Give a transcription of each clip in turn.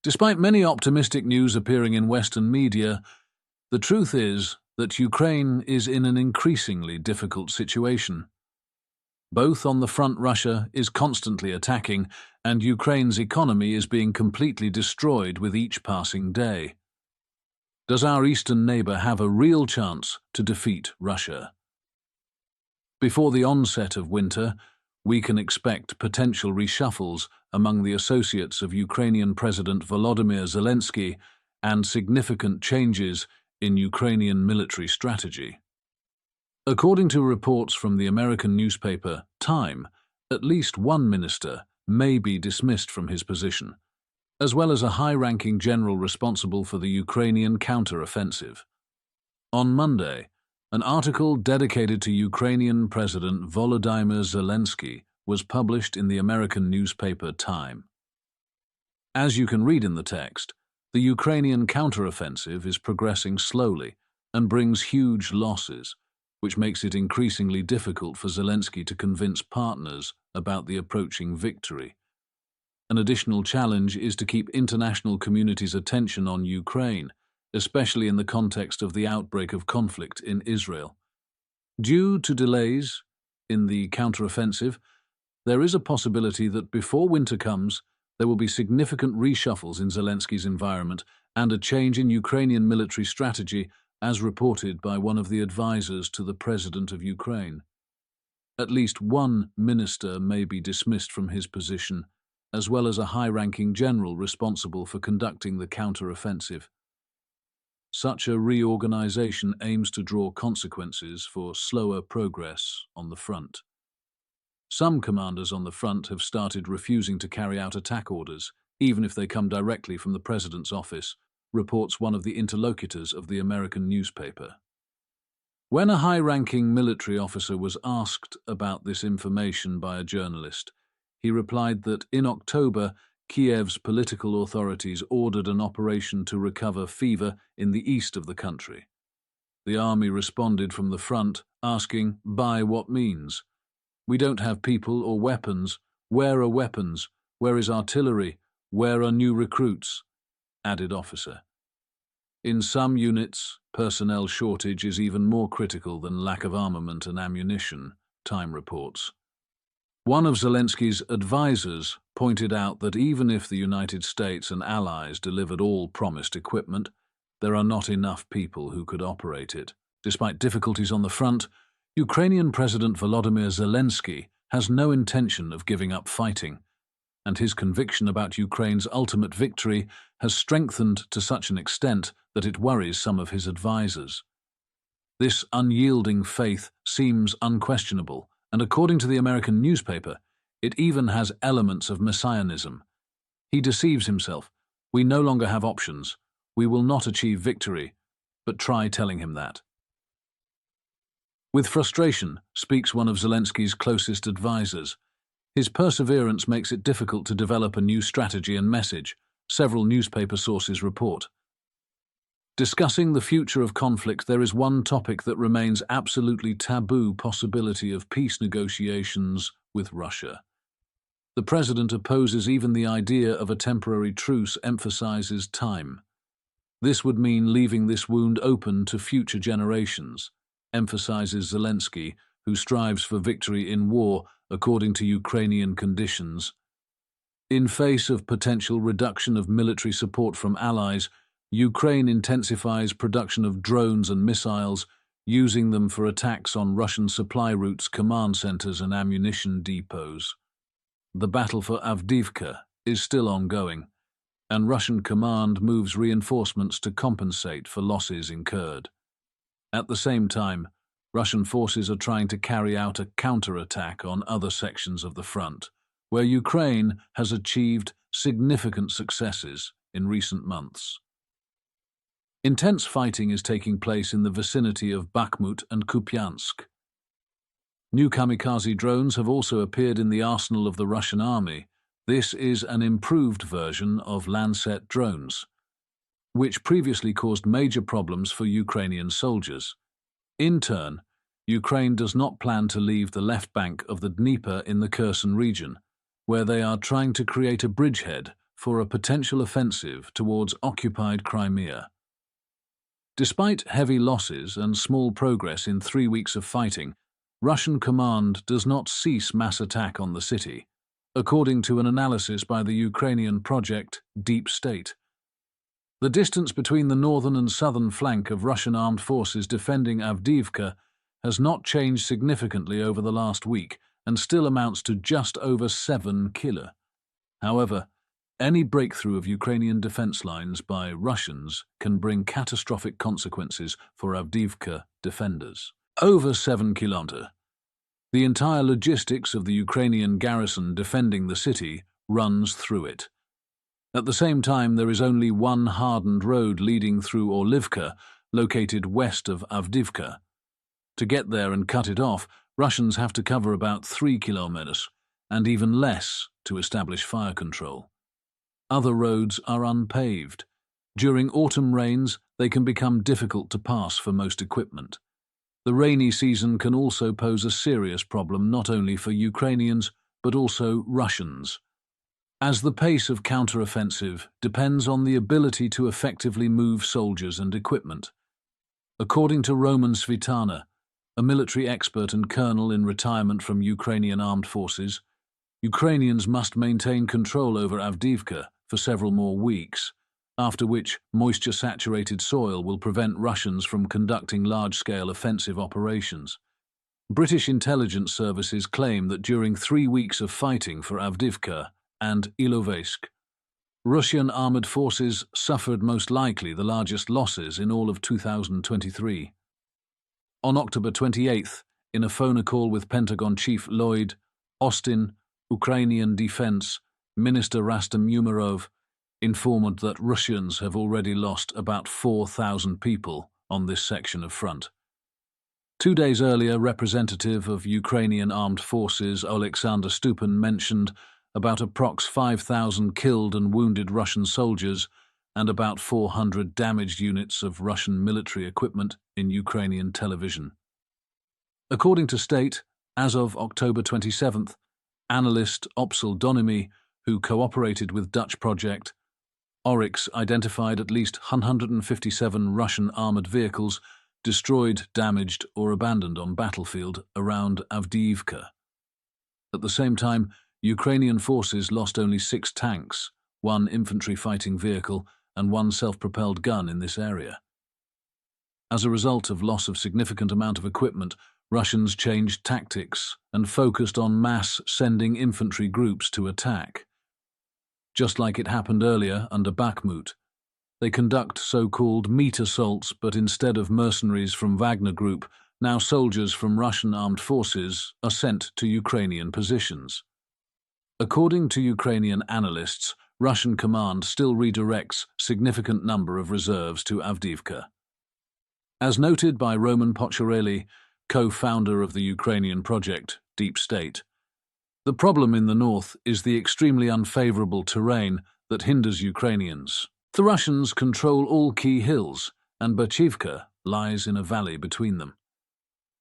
Despite many optimistic news appearing in Western media, the truth is that Ukraine is in an increasingly difficult situation. Both on the front, Russia is constantly attacking, and Ukraine's economy is being completely destroyed with each passing day. Does our eastern neighbor have a real chance to defeat Russia? Before the onset of winter, we can expect potential reshuffles among the associates of Ukrainian President Volodymyr Zelensky and significant changes in Ukrainian military strategy. According to reports from the American newspaper Time, at least one minister may be dismissed from his position, as well as a high-ranking general responsible for the Ukrainian counteroffensive. On Monday, an article dedicated to Ukrainian President Volodymyr Zelensky was published in the American newspaper Time. As you can read in the text, the Ukrainian counteroffensive is progressing slowly and brings huge losses, which makes it increasingly difficult for Zelensky to convince partners about the approaching victory. An additional challenge is to keep international community's attention on Ukraine, especially in the context of the outbreak of conflict in Israel. Due to delays in the counteroffensive, there is a possibility that before winter comes, there will be significant reshuffles in Zelensky's environment and a change in Ukrainian military strategy, as reported by one of the advisors to the President of Ukraine. At least one minister may be dismissed from his position, as well as a high-ranking general responsible for conducting the counteroffensive. Such a reorganization aims to draw consequences for slower progress on the front. Some commanders on the front have started refusing to carry out attack orders, even if they come directly from the President's office, reports one of the interlocutors of the American newspaper. When a high-ranking military officer was asked about this information by a journalist, he replied that in October, Kiev's political authorities ordered an operation to recover fever in the east of the country. The army responded from the front, asking, "By what means? We don't have people or weapons. Where are weapons? Where is artillery? Where are new recruits?" added officer. In some units, personnel shortage is even more critical than lack of armament and ammunition, Time reports. One of Zelensky's advisors pointed out that even if the United States and allies delivered all promised equipment, there are not enough people who could operate it. Despite difficulties on the front, Ukrainian President Volodymyr Zelensky has no intention of giving up fighting, and his conviction about Ukraine's ultimate victory has strengthened to such an extent that it worries some of his advisors. This unyielding faith seems unquestionable, and according to the American newspaper, it even has elements of messianism. He deceives himself. We no longer have options. We will not achieve victory, but try telling him that. With frustration, speaks one of Zelensky's closest advisors. His perseverance makes it difficult to develop a new strategy and message, several newspaper sources report. Discussing the future of conflict, there is one topic that remains absolutely taboo: possibility of peace negotiations with Russia. The president opposes even the idea of a temporary truce, emphasizes time. This would mean leaving this wound open to future generations, emphasizes Zelensky, who strives for victory in war according to Ukrainian conditions. In face of potential reduction of military support from allies, Ukraine intensifies production of drones and missiles, using them for attacks on Russian supply routes, command centers, and ammunition depots. The battle for Avdiivka is still ongoing, and Russian command moves reinforcements to compensate for losses incurred. At the same time, Russian forces are trying to carry out a counterattack on other sections of the front, where Ukraine has achieved significant successes in recent months. Intense fighting is taking place in the vicinity of Bakhmut and Kupiansk. New kamikaze drones have also appeared in the arsenal of the Russian army. This is an improved version of Lancet drones, which previously caused major problems for Ukrainian soldiers. In turn, Ukraine does not plan to leave the left bank of the Dnieper in the Kherson region, where they are trying to create a bridgehead for a potential offensive towards occupied Crimea. Despite heavy losses and small progress in 3 weeks of fighting, Russian command does not cease mass attack on the city, according to an analysis by the Ukrainian project Deep State. The distance between the northern and southern flank of Russian armed forces defending Avdiivka has not changed significantly over the last week and still amounts to just over 7 km. However, any breakthrough of Ukrainian defense lines by Russians can bring catastrophic consequences for Avdiivka defenders. Over 7 km. The entire logistics of the Ukrainian garrison defending the city runs through it. At the same time, there is only one hardened road leading through Orlivka, located west of Avdiivka. To get there and cut it off, Russians have to cover about 3 kilometers, and even less to establish fire control. Other roads are unpaved. During autumn rains, they can become difficult to pass for most equipment. The rainy season can also pose a serious problem not only for Ukrainians, but also Russians, as the pace of counteroffensive depends on the ability to effectively move soldiers and equipment. According to Roman Svitana, a military expert and colonel in retirement from Ukrainian armed forces, Ukrainians must maintain control over Avdiivka for several more weeks, after which moisture-saturated soil will prevent Russians from conducting large-scale offensive operations. British intelligence services claim that during 3 weeks of fighting for Avdiivka and Ilovaisk, Russian armored forces suffered most likely the largest losses in all of 2023. On October 28th, in a phone call with Pentagon Chief Lloyd Austin, Ukrainian Defense Minister Rastem Umerov informed that Russians have already lost about 4,000 people on this section of front. 2 days earlier, representative of Ukrainian armed forces Alexander Stupin mentioned about approx 5,000 killed and wounded Russian soldiers and about 400 damaged units of Russian military equipment in Ukrainian television. According to State, as of October 27th, analyst Opsal Donimi, who cooperated with Dutch project Oryx, identified at least 157 Russian armored vehicles destroyed, damaged, or abandoned on battlefield around Avdiivka. At the same time, Ukrainian forces lost only 6 tanks, 1 infantry fighting vehicle, and 1 self-propelled gun in this area. As a result of loss of significant amount of equipment, Russians changed tactics and focused on mass sending infantry groups to attack. Just like it happened earlier under Bakhmut, they conduct so-called meat assaults, but instead of mercenaries from Wagner Group, now soldiers from Russian armed forces are sent to Ukrainian positions. According to Ukrainian analysts, Russian command still redirects significant number of reserves to Avdiivka. As noted by Roman Pocciarelli, co-founder of the Ukrainian project Deep State, the problem in the north is the extremely unfavorable terrain that hinders Ukrainians. The Russians control all key hills, and Berchivka lies in a valley between them.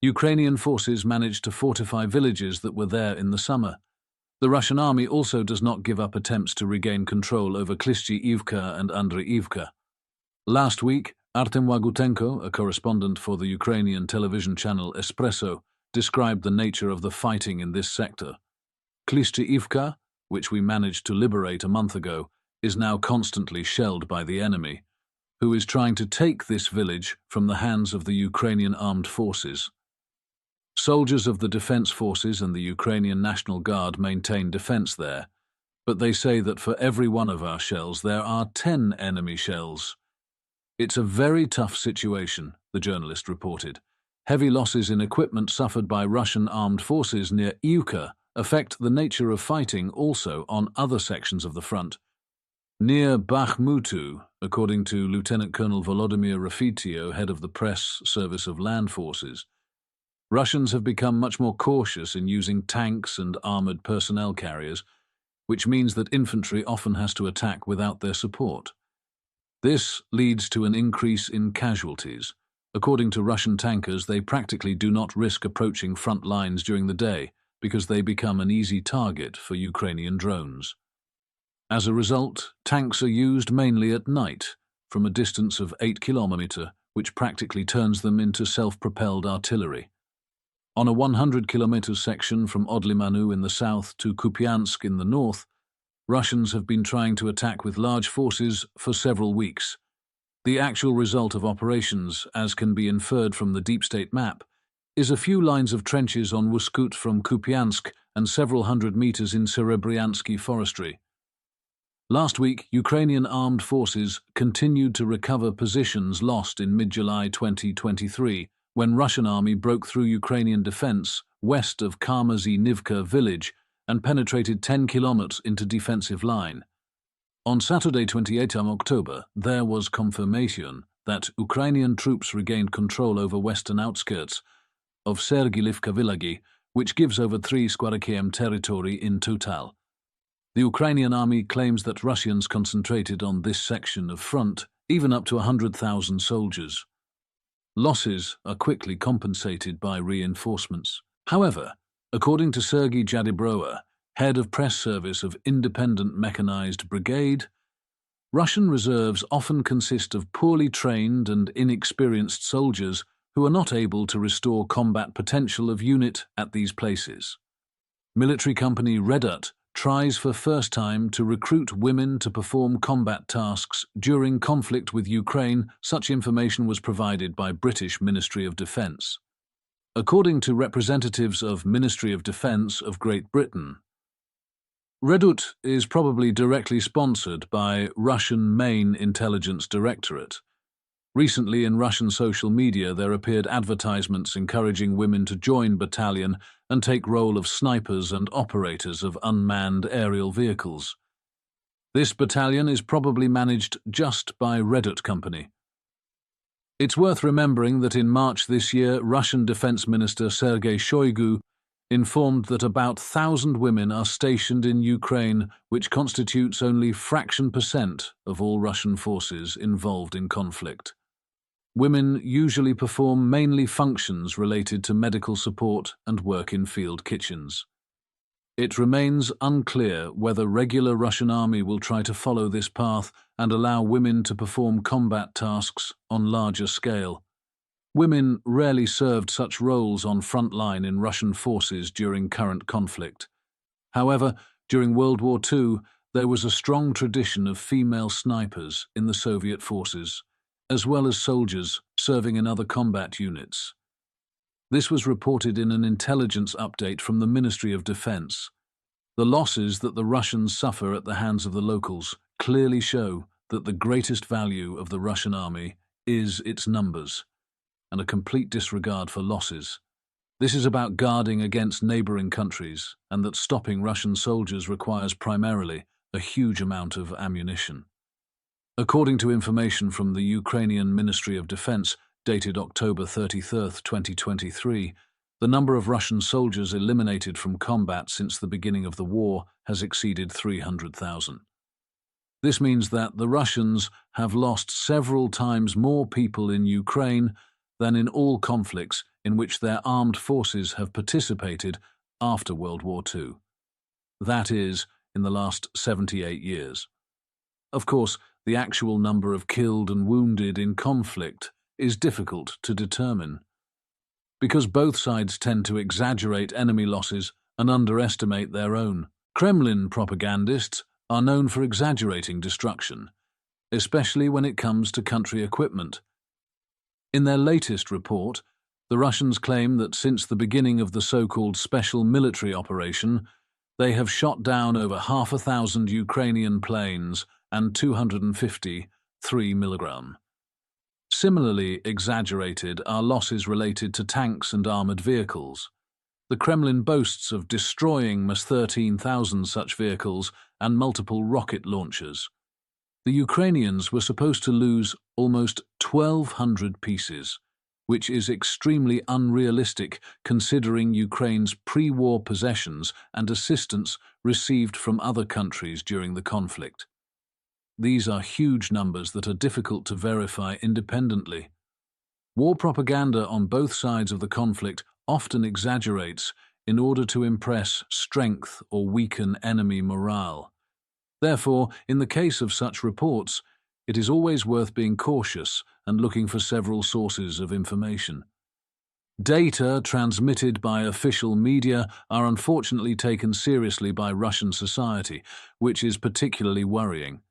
Ukrainian forces managed to fortify villages that were there in the summer. The Russian army also does not give up attempts to regain control over Klishchiivka and Andriivka. Last week, Artem Wagutenko, a correspondent for the Ukrainian television channel Espresso, described the nature of the fighting in this sector. Klishchiivka, which we managed to liberate a month ago, is now constantly shelled by the enemy, who is trying to take this village from the hands of the Ukrainian armed forces. Soldiers of the defense forces and the Ukrainian National Guard maintain defense there, but they say that for every one of our shells there are 10 enemy shells. It's a very tough situation, the journalist reported. Heavy losses in equipment suffered by Russian armed forces near Iuka affect the nature of fighting also on other sections of the front. Near Bakhmutu, according to Lieutenant Colonel Volodymyr Zelensky, head of the press service of land forces, Russians have become much more cautious in using tanks and armored personnel carriers, which means that infantry often has to attack without their support. This leads to an increase in casualties. According to Russian tankers, they practically do not risk approaching front lines during the day because they become an easy target for Ukrainian drones. As a result, tanks are used mainly at night, from a distance of 8 kilometers, which practically turns them into self-propelled artillery. On a 100-kilometer section from Odlimanu in the south to Kupiansk in the north, Russians have been trying to attack with large forces for several weeks. The actual result of operations, as can be inferred from the deep state map, is a few lines of trenches on Wuskut from Kupiansk and several hundred meters in Serebryansky forestry. Last week, Ukrainian armed forces continued to recover positions lost in mid-July 2023, when Russian army broke through Ukrainian defense west of Karmazy-Nivka village and penetrated 10 kilometers into defensive line. On Saturday 28 October, there was confirmation that Ukrainian troops regained control over western outskirts of Sergilivka village, which gives over 3 square km territory in total. The Ukrainian army claims that Russians concentrated on this section of front, even up to 100,000 soldiers. Losses are quickly compensated by reinforcements. However, according to Sergei Jadibrowa, head of press service of Independent Mechanized Brigade, Russian reserves often consist of poorly trained and inexperienced soldiers who are not able to restore combat potential of unit at these places. Military company Redut tries for first time to recruit women to perform combat tasks during conflict with Ukraine. Such information was provided by British Ministry of Defence. According to representatives of Ministry of Defence of Great Britain, Redut is probably directly sponsored by Russian main intelligence directorate. Recently in Russian social media there appeared advertisements encouraging women to join battalion and take role of snipers and operators of unmanned aerial vehicles. This battalion is probably managed just by Redut Company. It's worth remembering that in March this year, Russian Defense Minister Sergei Shoigu informed that about 1,000 women are stationed in Ukraine, which constitutes only fraction % of all Russian forces involved in conflict. Women usually perform mainly functions related to medical support and work in field kitchens. It remains unclear whether regular Russian army will try to follow this path and allow women to perform combat tasks on larger scale. Women rarely served such roles on front line in Russian forces during current conflict. However, during World War II, there was a strong tradition of female snipers in the Soviet forces, as well as soldiers serving in other combat units. This was reported in an intelligence update from the Ministry of Defense. The losses that the Russians suffer at the hands of the locals clearly show that the greatest value of the Russian army is its numbers, and a complete disregard for losses. This is about guarding against neighboring countries, and that stopping Russian soldiers requires primarily a huge amount of ammunition. According to information from the Ukrainian Ministry of Defense, dated October 33, 2023, the number of Russian soldiers eliminated from combat since the beginning of the war has exceeded 300,000. This means that the Russians have lost several times more people in Ukraine than in all conflicts in which their armed forces have participated after World War II. That is, in the last 78 years. Of course, the actual number of killed and wounded in conflict is difficult to determine, because both sides tend to exaggerate enemy losses and underestimate their own. Kremlin propagandists are known for exaggerating destruction, especially when it comes to country equipment. In their latest report, the Russians claim that since the beginning of the so-called special military operation, they have shot down over 1,000 Ukrainian planes and 250 3mm. Similarly exaggerated are losses related to tanks and armored vehicles. The Kremlin boasts of destroying 13,000 such vehicles and multiple rocket launchers. The Ukrainians were supposed to lose almost 1,200 pieces, which is extremely unrealistic considering Ukraine's pre-war possessions and assistance received from other countries during the conflict. These are huge numbers that are difficult to verify independently. War propaganda on both sides of the conflict often exaggerates in order to impress strength or weaken enemy morale. Therefore, in the case of such reports, it is always worth being cautious and looking for several sources of information. Data transmitted by official media are unfortunately taken seriously by Russian society, which is particularly worrying.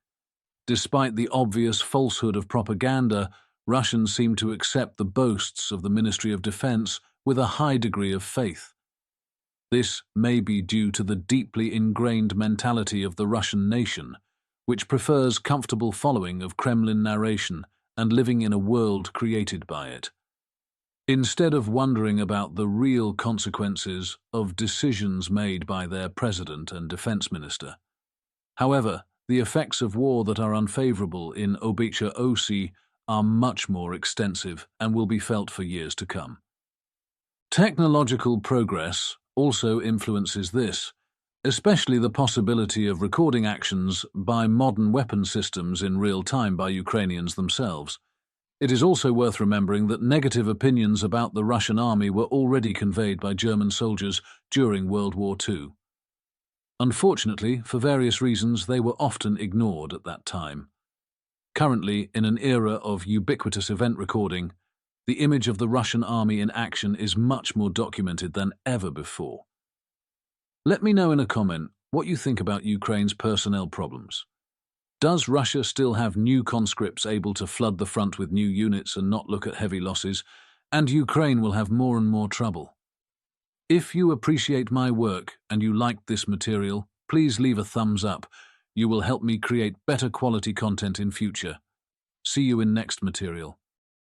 Despite the obvious falsehood of propaganda, Russians seem to accept the boasts of the Ministry of Defense with a high degree of faith. This may be due to the deeply ingrained mentality of the Russian nation, which prefers comfortable following of Kremlin narration and living in a world created by it, instead of wondering about the real consequences of decisions made by their president and defense minister. However, the effects of war that are unfavorable in Obycha Osi are much more extensive and will be felt for years to come. Technological progress also influences this, especially the possibility of recording actions by modern weapon systems in real time by Ukrainians themselves. It is also worth remembering that negative opinions about the Russian army were already conveyed by German soldiers during World War II. Unfortunately, for various reasons, they were often ignored at that time. Currently, in an era of ubiquitous event recording, the image of the Russian army in action is much more documented than ever before. Let me know in a comment what you think about Ukraine's personnel problems. Does Russia still have new conscripts able to flood the front with new units and not look at heavy losses, and Ukraine will have more and more trouble? If you appreciate my work and you liked this material, please leave a thumbs up. You will help me create better quality content in future. See you in next material.